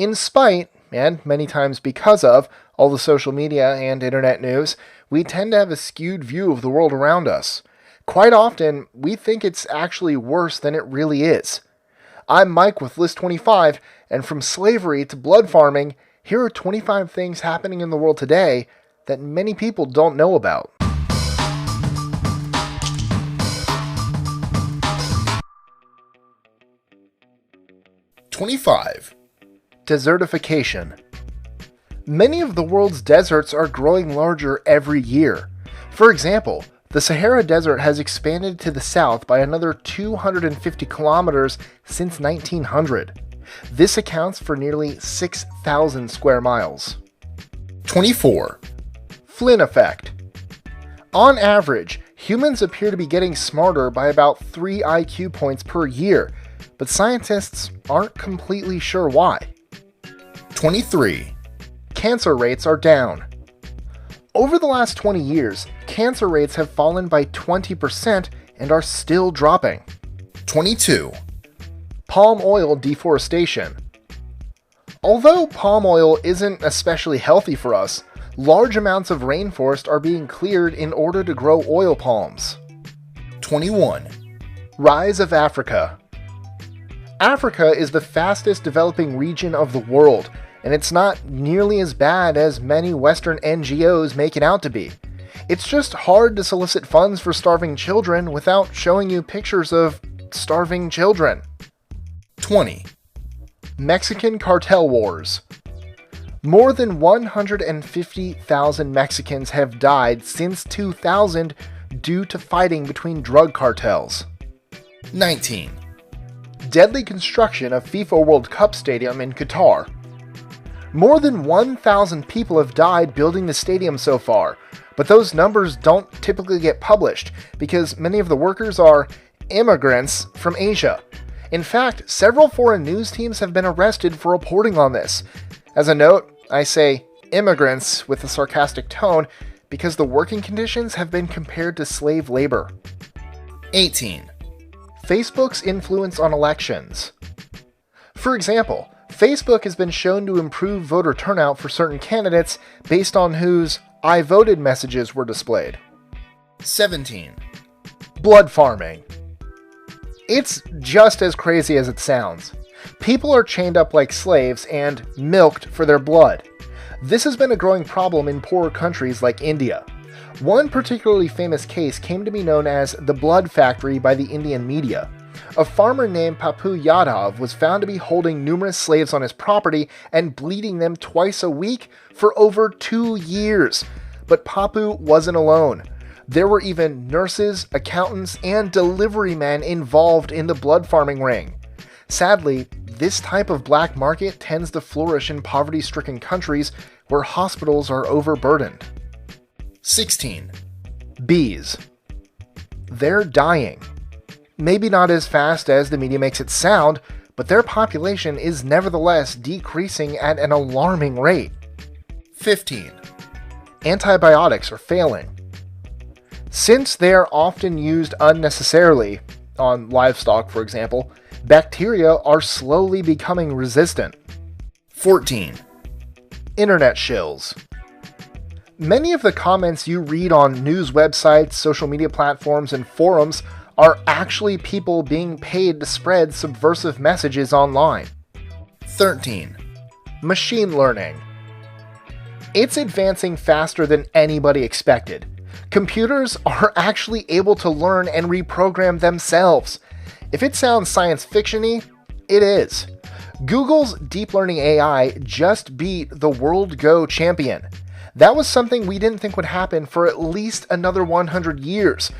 In spite, and many times because of, all the social media and internet news, we tend to have a skewed view of the world around us. Quite often, we think it's actually worse than it really is. I'm Mike with List 25, and from slavery to blood farming, here are 25 things happening in the world today that many people don't know about. #25. Desertification. Many of the world's deserts are growing larger every year. For example, the Sahara Desert has expanded to the south by another 250 kilometers since 1900. This accounts for nearly 6,000 square miles. #24. Flynn effect. On average, humans appear to be getting smarter by about 3 IQ points per year, but scientists aren't completely sure why. #23. Cancer rates are down. Over the last 20 years, cancer rates have fallen by 20% and are still dropping. #22. Palm oil deforestation. Although palm oil isn't especially healthy for us, large amounts of rainforest are being cleared in order to grow oil palms. #21. Rise of Africa. Africa is the fastest developing region of the world, and it's not nearly as bad as many Western NGOs make it out to be. It's just hard to solicit funds for starving children without showing you pictures of starving children. #20. Mexican cartel wars. More than 150,000 Mexicans have died since 2000 due to fighting between drug cartels. #19. Deadly construction of FIFA World Cup Stadium in Qatar. More than 1,000 people have died building the stadium so far, but those numbers don't typically get published because many of the workers are immigrants from Asia. In fact, several foreign news teams have been arrested for reporting on this. As a note, I say immigrants with a sarcastic tone because the working conditions have been compared to slave labor. 18. Facebook's influence on elections. For example, Facebook has been shown to improve voter turnout for certain candidates based on whose "I voted" messages were displayed. 17. Blood farming. It's just as crazy as it sounds. People are chained up like slaves and milked for their blood. This has been a growing problem in poorer countries like India. One particularly famous case came to be known as the Blood Factory by the Indian media. A farmer named Papu Yadav was found to be holding numerous slaves on his property and bleeding them twice a week for over 2 years. But Papu wasn't alone. There were even nurses, accountants, and delivery men involved in the blood farming ring. Sadly, this type of black market tends to flourish in poverty-stricken countries where hospitals are overburdened. 16. Bees. They're dying. Maybe not as fast as the media makes it sound, but their population is nevertheless decreasing at an alarming rate. 15. Antibiotics are failing. Since they are often used unnecessarily, on livestock for example, bacteria are slowly becoming resistant. 14. Internet shills. Many of the comments you read on news websites, social media platforms, and forums are actually people being paid to spread subversive messages online. 13. Machine learning. It's advancing faster than anybody expected. Computers are actually able to learn and reprogram themselves. If it sounds science fiction-y, it is. Google's deep learning AI just beat the World Go champion. That was something we didn't think would happen for at least another 100 years.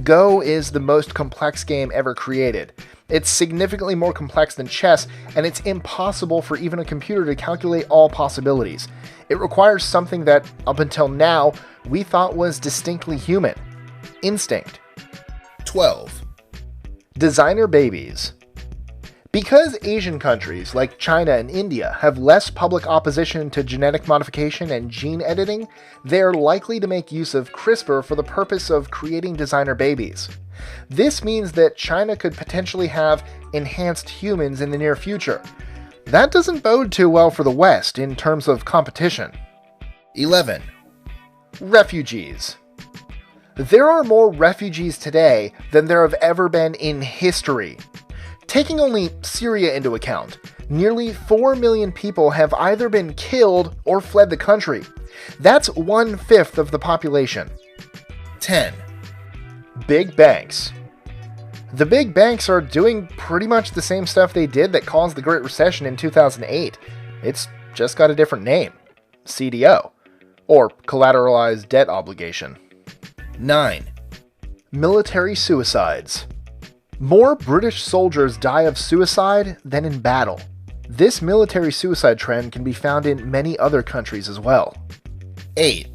Go is the most complex game ever created. It's significantly more complex than chess, and it's impossible for even a computer to calculate all possibilities. It requires something that, up until now, we thought was distinctly human: instinct. 12. Designer babies. Because Asian countries like China and India have less public opposition to genetic modification and gene editing, they are likely to make use of CRISPR for the purpose of creating designer babies. This means that China could potentially have enhanced humans in the near future. That doesn't bode too well for the West in terms of competition. 11. Refugees. There are more refugees today than there have ever been in history. Taking only Syria into account, nearly 4 million people have either been killed or fled the country. That's 1/5 of the population. 10. Big banks. The big banks are doing pretty much the same stuff they did that caused the Great Recession in 2008. It's just got a different name. CDO. Or Collateralized Debt Obligation. 9. Military suicides. More British soldiers die of suicide than in battle. This military suicide trend can be found in many other countries as well. 8.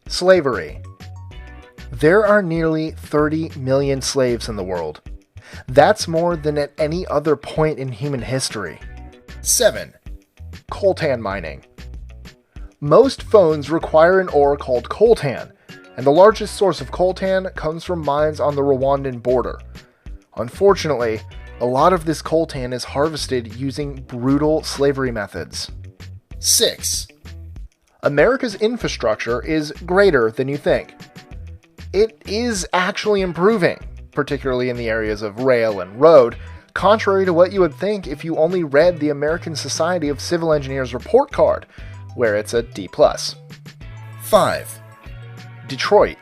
Slavery. There are nearly 30 million slaves in the world. That's more than at any other point in human history. 7. Coltan mining. Most phones require an ore called coltan, and the largest source of coltan comes from mines on the Rwandan border. Unfortunately, a lot of this coltan is harvested using brutal slavery methods. 6. America's infrastructure is greater than you think. It is actually improving, particularly in the areas of rail and road, contrary to what you would think if you only read the American Society of Civil Engineers report card, where it's a D+. 5. Detroit.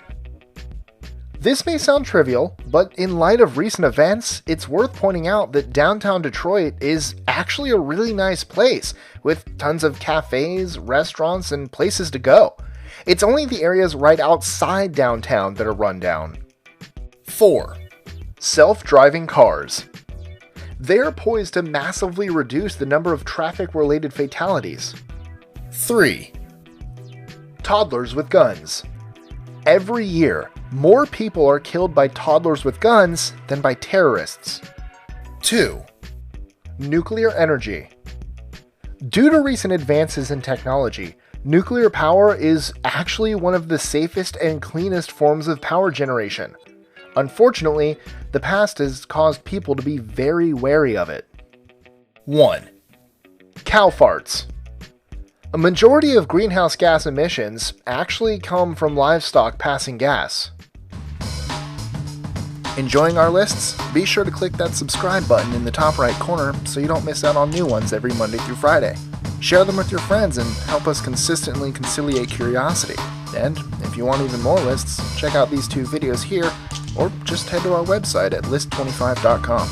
This may sound trivial, but in light of recent events, it's worth pointing out that downtown Detroit is actually a really nice place, with tons of cafes, restaurants, and places to go. It's only the areas right outside downtown that are run down. 4. Self-driving cars. They are poised to massively reduce the number of traffic-related fatalities. 3. Toddlers with guns. Every year, more people are killed by toddlers with guns than by terrorists. 2. Nuclear energy. Due to recent advances in technology, nuclear power is actually one of the safest and cleanest forms of power generation. Unfortunately, the past has caused people to be very wary of it. 1. Cow farts. A majority of greenhouse gas emissions actually come from livestock passing gas. Enjoying our lists? Be sure to click that subscribe button in the top right corner so you don't miss out on new ones every Monday through Friday. Share them with your friends and help us consistently conciliate curiosity. And if you want even more lists, check out these 2 videos here, or just head to our website at list25.com.